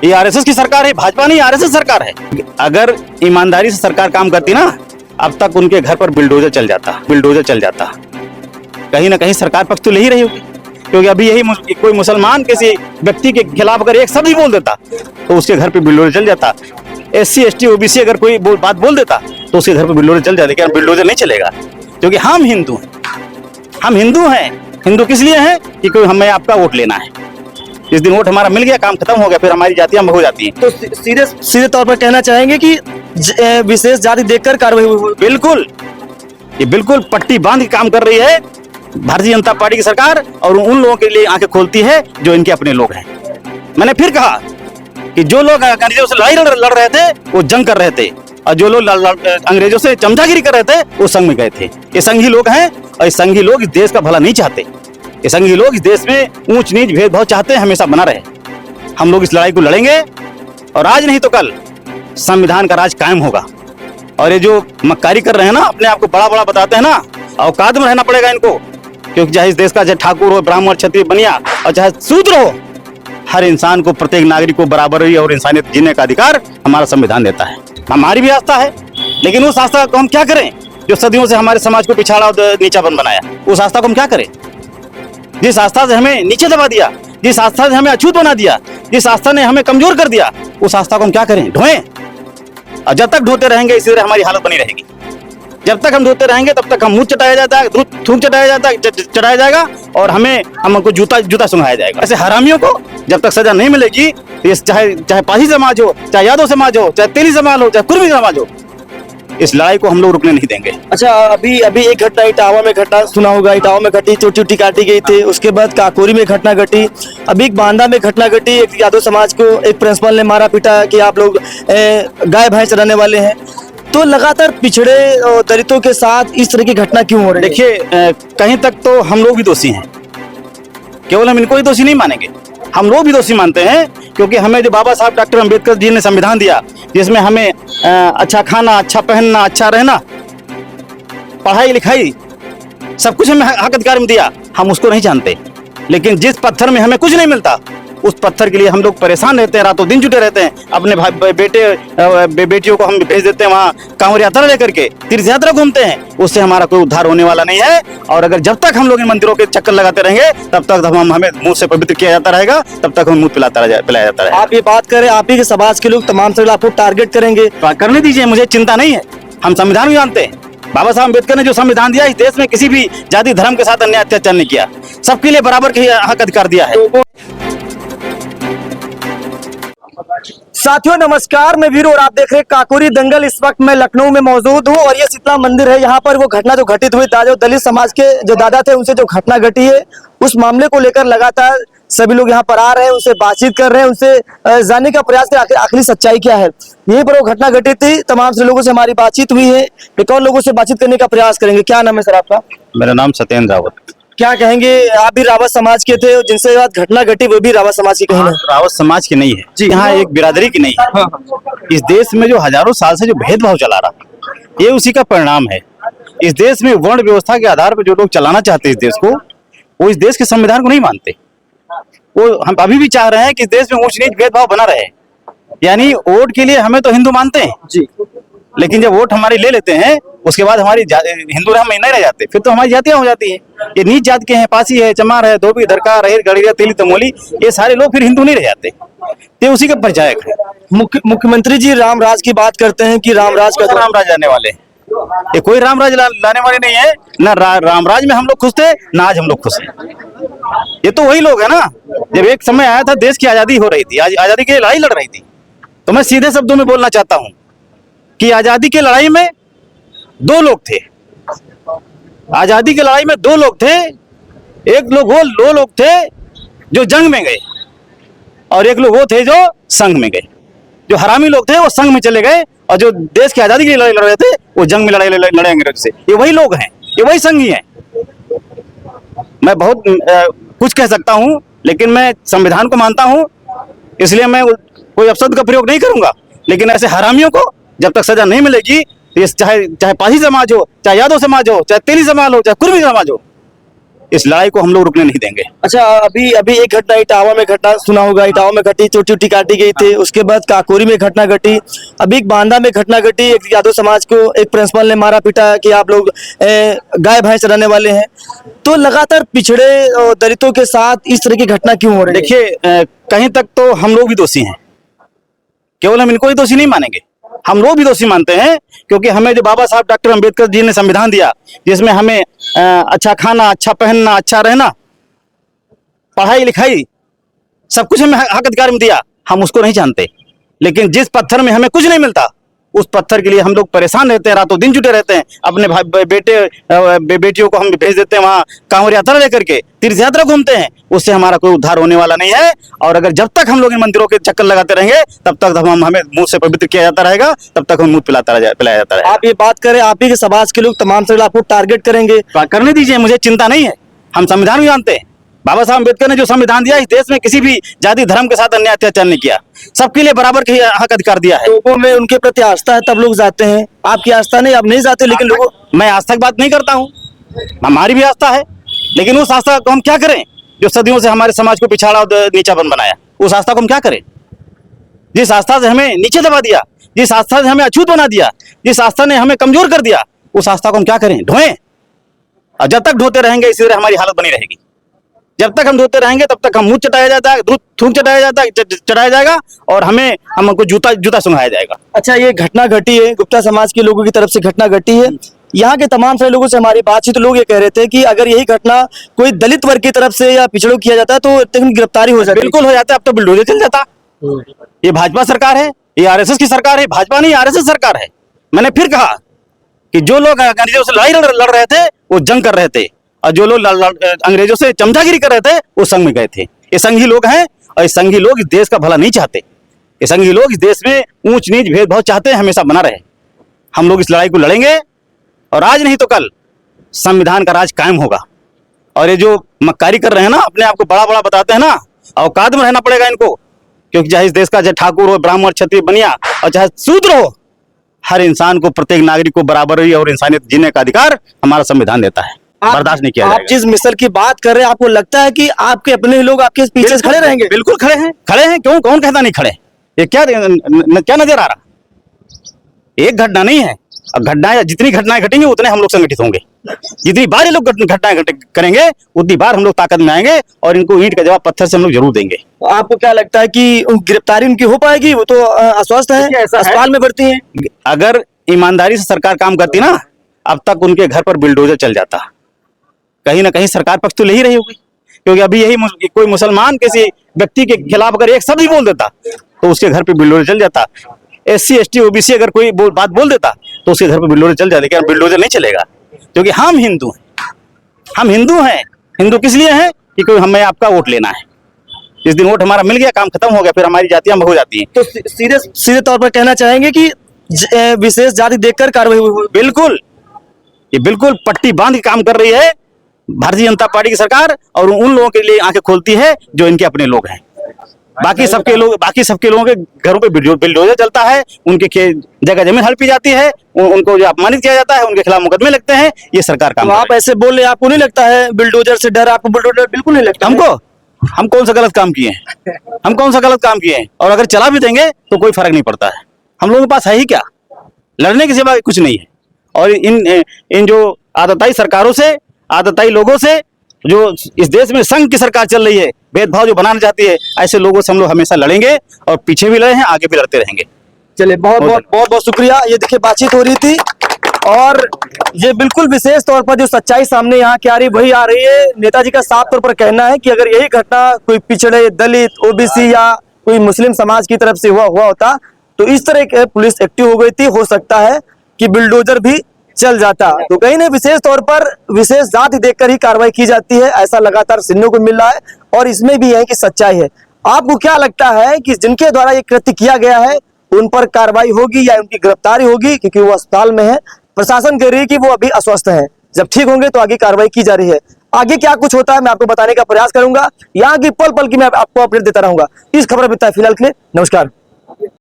ये आरएसएस की सरकार है, भाजपा नहीं आरएसएस सरकार है। अगर ईमानदारी से सरकार काम करती ना, अब तक उनके घर पर बुलडोजर चल जाता। कहीं ना कहीं सरकार पक्ष तो ले ही रही होगी, क्योंकि अभी यही कोई मुसलमान किसी व्यक्ति के खिलाफ अगर एक शब्द ही बोल देता तो उसके घर पे बुलडोजर चल जाता। SC ST OBC अगर कोई बात बोल देता तो उसके घर पे बुलडोजर चल जाता। लेकिन बुलडोजर नहीं चलेगा, क्योंकि हम हिंदू हैं। हिंदू किस लिए हैं कि कोई हमें आपका वोट लेना है। जिस दिन वोट हमारा मिल गया, काम खत्म हो गया, फिर हमारी जातियां हो जाती हैं। तो सीधे तौर पर कहना चाहेंगे कि विशेष जाति देखकर कार्रवाई हुई। बिल्कुल, ये बिल्कुल पट्टी बांध के काम कर रही है भारतीय जनता पार्टी की सरकार, और उन लोगों के लिए आंखें खोलती है जो इनके अपने लोग हैं। मैंने फिर कहा कि जो लोग अंग्रेजों से लड़ाई लड़ रहे थे वो जंग कर रहे थे, और जो लोग अंग्रेजों से चमचागिरी कर रहे थे वो संघ में गए थे। ये संघी लोग हैं, और ये संघी लोग इस देश का भला नहीं चाहते। ये संघी लोग इस देश में ऊंच नीच भेदभाव चाहते हैं, हमेशा बना रहे। हम लोग इस लड़ाई को लड़ेंगे, और आज नहीं तो कल संविधान का राज कायम होगा। और ये जो मक्कारी कर रहे हैं ना, अपने आप को बड़ा बड़ा बताते हैं ना, औकात में रहना पड़ेगा इनको। क्योंकि चाहे इस देश का चाहे ठाकुर हो, ब्राह्मण, क्षत्रिय, बनिया और चाहे शूद्र हो, हर इंसान को, प्रत्येक नागरिक को बराबरी और इंसानियत जीने का अधिकार हमारा संविधान देता है। हमारी भी आस्था है, लेकिन उस आस्था को हम क्या करें जो सदियों से हमारे समाज को पिछाड़ा और नीचापन बनाया? उस आस्था को हम क्या करें जिस आस्था से हमें नीचे दबा दिया, जिस आस्था से हमें अछूत बना दिया, जिस आस्था ने हमें कमजोर कर दिया? उस आस्था को हम क्या करें? ढोएं। और जब तक ढोते रहेंगे इसी तरह हमारी हालत बनी रहेगी। जब तक हम धोते रहेंगे तब तक हम मुंह चटाया जाता है, थूक चटाया जाएगा, और हमको जूता सुनाया जाएगा। ऐसे हरामियों को जब तक सजा नहीं मिलेगी, ये चाहे पाही समाज हो, चाहे यादव समाज हो, चाहे तेली समाज हो, चाहे कुर्मी समाज हो, इस लड़ाई को हम लोग रुकने नहीं देंगे। अच्छा, अभी एक घटना इटावा में घटना सुना होगा। इटावा में घटी, चोटी काटी गई थी। उसके बाद काकोरी में घटना घटी। अभी एक बांदा में घटना घटी, एक यादव समाज को एक प्रिंसिपल ने मारा पीटा कि आप लोग गाय भैंस चराने वाले हैं। तो लगातार पिछड़े दलितों के साथ इस तरह की घटना क्यों हो रही है? देखिए, कहीं तक तो हम लोग भी दोषी हैं, केवल हम इनको ही दोषी नहीं मानेंगे, हम लोग भी दोषी मानते हैं। क्योंकि हमें जो बाबा साहब डॉक्टर अम्बेडकर जी ने संविधान दिया, जिसमें हमें अच्छा खाना, अच्छा पहनना, अच्छा रहना, पढ़ाई लिखाई, सब कुछ हमें हक अधिकार में दिया, हम उसको नहीं जानते। लेकिन जिस पत्थर में हमें कुछ नहीं मिलता, उस पत्थर के लिए हम लोग परेशान रहते हैं, रातों दिन जुटे रहते हैं। अपने भाई बेटियों को हम भेज देते हैं वहाँ कांवड़ यात्रा लेकर के, तीर्थ यात्रा घूमते हैं। उससे हमारा कोई उद्धार होने वाला नहीं है। और अगर जब तक हम लोग इन मंदिरों के चक्कर लगाते रहेंगे, तब तक हमें मुंह से पवित्र किया जाता रहेगा, तब तक हमें मुंह पिलाया जाता रहेगा। आप ये बात करें, आप ही के समाज के लोग तमाम से आपको टारगेट करेंगे। करने दीजिए, मुझे चिंता नहीं है। हम संविधान भी जानते हैं। बाबा साहब अम्बेडकर ने जो संविधान दिया, इस देश में किसी भी जाति धर्म के साथ अन्याय अत्याचार नहीं किया, सबके लिए बराबर के हक अधिकार दिया है। साथियों नमस्कार, मैं वीरू और आप देख रहे हैं काकोरी दंगल। इस वक्त मैं लखनऊ में मौजूद हूं, और ये शीतला मंदिर है। यहाँ पर वो घटना जो घटित हुई, दलित समाज के जो दादा थे, उनसे जो घटना घटी है, उस मामले को लेकर लगातार सभी लोग यहाँ पर आ रहे हैं, उनसे बातचीत कर रहे हैं, उनसे जानने का प्रयास कर आखिरी सच्चाई क्या है। यहीं पर वो घटना घटी थी। तमाम से लोगों से हमारी बातचीत हुई है। एक और लोगों से बातचीत करने का प्रयास करेंगे। क्या नाम है सर आपका? मेरा नाम सत्येंद्र रावत। क्या कहेंगे, आप भी रावत समाज के थे, जिनसे बाद घटना घटी वो भी रावत समाज की? कहीं रावत समाज की नहीं है जी, यहाँ एक बिरादरी की नहीं है। इस देश में जो हजारों साल से जो भेदभाव चला रहा, ये उसी का परिणाम है। इस देश में वर्ण व्यवस्था के आधार पर जो लोग चलाना चाहते हैं इस देश को, वो इस देश के संविधान को नहीं मानते। वो हम अभी भी चाह रहे हैं कि इस देश में ऊंच नीच भेदभाव बना रहे। यानी वोट के लिए हमें तो हिंदू मानते हैं जी, लेकिन जब वोट हमारी ले लेते हैं, उसके बाद हमारी हिंदू हम नहीं रह जाते, फिर तो हमारी जातियां हो जाती है। ये नीच जात के हैं, पासी है, चमार है, धोबी, दरका, रहेर, गड़िया, तेली, तमोली, ये सारे लोग फिर हिंदू नहीं रह जाते। ये उसी के परिचायक है। मुख्यमंत्री जी रामराज की बात करते हैं कि रामराज का रामराज लाने वाले, ये कोई रामराज लाने वाले नहीं है। ना रामराज में हम लोग खुश थे, ना आज हम लोग खुश हैं। ये तो वही लोग है ना, जब एक समय आया था, देश की आजादी हो रही थी, आजादी के लिए लड़ाई लड़ रही थी, तो मैं सीधे शब्दों में बोलना चाहता हूँ कि आजादी की लड़ाई में दो लोग थे। आजादी की लड़ाई में दो लोग थे। एक लोग वो लोग थे जो जंग में गए, और एक लोग वो थे जो संघ में गए। जो हरामी लोग थे वो संघ में चले गए, और जो देश की आजादी के लिए लड़ाई लड़ रहे थे वो जंग में लड़े अंग्रेज से। ये वही लोग हैं, ये वही संघी हैं। मैं बहुत कुछ कह सकता हूं, लेकिन मैं संविधान को मानता हूं, इसलिए मैं कोई अपशब्द का प्रयोग नहीं करूंगा। लेकिन ऐसे हरामियों को जब तक सजा नहीं मिलेगी, ये चाहे पाही समाज हो, चाहे यादव समाज हो, चाहे तेली समाज हो, चाहे कुर्मी समाज हो, इस लड़ाई को हम लोग रुकने नहीं देंगे। अच्छा, अभी अभी एक घटना इटावा में घटना सुना होगा, इटावा में घटी, चोटी उटी काटी गई थी, उसके बाद काकोरी में घटना घटी, अभी एक बांदा में घटना घटी, एक यादव समाज को एक प्रिंसिपल ने मारा पीटा कि आप लोग गाय भैंस चराने वाले हैं। तो लगातार पिछड़े और दलितों के साथ इस तरह की घटना क्यों हो रही है? देखिए, कहीं तक तो हम लोग भी दोषी हैं, केवल हम इनको ही दोषी नहीं मानेंगे, हम लोग भी दोषी मानते हैं, क्योंकि हमें जो बाबा साहब डॉक्टर अंबेडकर जी ने संविधान दिया, जिसमें हमें अच्छा खाना, अच्छा पहनना, अच्छा रहना, पढ़ाई लिखाई, सब कुछ हमें हक अधिकार में दिया, हम उसको नहीं जानते। लेकिन जिस पत्थर में हमें कुछ नहीं मिलता, उस पत्थर के लिए हम लोग परेशान रहते हैं, रातों दिन जुटे रहते हैं। अपने भाई बेटियों को हम भेज देते हैं वहाँ कांवड़ यात्रा लेकर के, तीर्थ यात्रा घूमते हैं, उससे हमारा कोई उद्धार होने वाला नहीं है। और अगर जब तक हम लोग इन मंदिरों के चक्कर लगाते रहेंगे, तब तक हमें मुंह से पवित्र किया जाता रहेगा, तब तक हम मुंह पिलाया जाता रहेगा। आप ये बात करें, आप ही के समाज के लोग तमाम से आपको टारगेट करेंगे। करने दीजिए, मुझे चिंता नहीं है, हम संविधान भी जानते हैं। बाबा साहब अम्बेडकर ने जो संविधान दिया, इस देश में किसी भी जाति धर्म के साथ अन्याय अत्याचार नहीं किया, सबके लिए बराबर के हक अधिकार दिया है। लोगों में उनके प्रति आस्था है तब लोग जाते हैं, आपकी आस्था नहीं, आप नहीं जाते। लेकिन लोगों, मैं आस्था की बात नहीं करता हूँ, हमारी भी आस्था है, लेकिन उस आस्था को हम क्या करें जो सदियों से हमारे समाज को पिछाड़ा और नीचापन बनाया? उस आस्था को हम क्या करें? जिस आस्था से हमें नीचे दबा दिया, जिस आस्था से हमें अछूत बना दिया, जिस आस्था ने हमें कमजोर कर दिया, उस आस्था को हम क्या करें? ढोएं। और जब तक ढोते रहेंगे, इसी तरह हमारी हालत बनी रहेगी। जब तक हम धोते रहेंगे, तब तक हम मुंह चटाया जाता है, थूक चटाया जाएगा, और हमको जूता सुनाया जाएगा। अच्छा, ये घटना घटी है, गुप्ता समाज के लोगों की तरफ से घटना घटी है। यहाँ के तमाम सारे लोगों से हमारी बातचीत, लोग ये कह रहे थे कि अगर यही घटना कोई दलित वर्ग की तरफ से या पिछड़ों किया जाता है तो गिरफ्तारी हो जाती। बिल्कुल हो जाता है, अब तो बुलडोजर चल जाता। ये भाजपा सरकार है, ये आरएसएस की सरकार है, भाजपा नहीं आरएसएस सरकार है। मैंने फिर कहा कि जो लोग अंग्रेजों से लड़ाई लड़ रहे थे, वो जंग कर रहे थे, और जो लोग अंग्रेजों से चमचागिरी कर रहे थे, वो संघ में गए थे। ये संघी लोग हैं, और ये संघी लोग इस देश का भला नहीं चाहते। ये संघी लोग इस देश में ऊंच नीच भेदभाव चाहते हैं, हमेशा बना रहे। हम लोग इस लड़ाई को लड़ेंगे, और आज नहीं तो कल संविधान का राज कायम होगा। और ये जो मक्कारी कर रहे हैं ना, अपने आप को बड़ा बड़ा बताते हैं ना, औकात में रहना पड़ेगा इनको, क्योंकि चाहे इस देश का चाहे ठाकुर हो, ब्राह्मण, क्षत्रिय, बनिया, और चाहे शूद्र हो, हर इंसान को, प्रत्येक नागरिक को बराबरी और इंसानियत जीने का अधिकार हमारा संविधान देता है। बर्दाश्त नहीं किया जाएगा। आप जिस मिसल की बात कर रहे हैं, आपको लगता है कि आपके अपने लोग आपके पीछे खड़े रहेंगे? बिल्कुल खड़े हैं, खड़े हैं, क्यों, कौन कहता नहीं खड़े? ये क्या नजर आ रहा? एक घटना नहीं है, अब घटनाएं, जितनी घटनाएं घटेंगी उतने हम लोग संगठित होंगे। जितनी बार ये लोग घटनाएं करेंगे, उतनी बार हम लोग ताकत में आएंगे, और इनको ईंट का जवाब पत्थर से हम लोग जरूर देंगे। आपको क्या लगता है कि गिरफ्तारी उनकी हो पाएगी? वो तो अस्वस्थ है, अस्पताल में भर्ती है। अगर ईमानदारी से सरकार काम करती ना, अब तक उनके घर पर बुलडोजर चल जाता। कहीं ना कहीं सरकार पक्ष तो ले ही रही होगी, क्योंकि अभी यही कोई मुसलमान किसी व्यक्ति के खिलाफ अगर एक शब्द ही बोल देता, तो उसके घर पे बुलडोजर चल जाता। SC ST OBC अगर कोई बात बोल देता, तो उसके घर पे बुलडोजर चल जाता। लेकिन बुलडोजर नहीं चलेगा, क्योंकि हम हिंदू हैं। हम हिंदू हैं। हिंदू किस लिए हैं? कि कोई हमें आपका वोट लेना है। जिस दिन वोट हमारा मिल गया, काम खत्म हो गया, फिर हमारी जातियां हो जाती हैं। तो सीधे तौर पर कहना चाहेंगे कि विशेष जाति देखकर कार्रवाई हुई? बिल्कुल, ये बिल्कुल पट्टी बांध के काम कर रही है भारतीय जनता पार्टी की सरकार, और उन लोगों के लिए आंखें खोलती है जो इनके अपने लोग हैं। बाकी सबके लोगों के घरों पे बुलडोजर चलता है, उनके जगह जमीन हड़पी जाती है, उनको जो अपमानित किया जाता है, उनके खिलाफ मुकदमे लगते हैं। ये सरकार काम। आप ऐसे बोल रहे हैं, आपको नहीं लगता है बुलडोजर से डर? आपको बुलडोजर बिल्कुल नहीं लगता? हमको, हम कौन सा गलत काम किए हैं? हम कौन सा गलत काम किए हैं? और अगर चला भी देंगे तो कोई फर्क नहीं पड़ता है। हम लोगों के पास है ही क्या? लड़ने के सिवा कुछ नहीं है। और इन जो आदताई सरकारों से, आदताई लोगों से, जो इस देश में संघ की सरकार चल रही है, भेदभाव जो बनाना चाहती है, ऐसे लोगों से हम लोग हमेशा लड़ेंगे, और पीछे भी लड़े हैं, आगे भी लड़ते रहेंगे। चलिए, बहुत बहुत शुक्रिया। ये देखिए, बातचीत हो रही थी, और ये बिल्कुल विशेष तौर पर जो सच्चाई सामने यहाँ की आ रही वही आ रही है। नेताजी का साफ तौर पर कहना है कि अगर यही घटना कोई पिछड़े, दलित, OBC या कोई मुस्लिम समाज की तरफ से हुआ होता, तो इस तरह के पुलिस एक्टिव हो गई थी, हो सकता है कि बुलडोजर भी चल जाता। तो कहीं ना विशेष तौर पर विशेष जाति देखकर ही कार्रवाई की जाती है, ऐसा लगातार सुनने को मिल रहा है, और इसमें भी है कि सच्चाई है। आपको क्या लगता है कि जिनके द्वारा ये कृत्य किया गया है, उन पर कार्रवाई होगी या उनकी गिरफ्तारी होगी? क्योंकि वो अस्पताल में है, प्रशासन कह रही है कि वो अभी अस्वस्थ है, जब ठीक होंगे तो आगे कार्रवाई की जा रही है। आगे क्या कुछ होता है मैं आपको बताने का प्रयास करूंगा। यहाँ की पल पल की मैं आपको अपडेट देता रहूंगा। इस खबर में फिलहाल के लिए नमस्कार।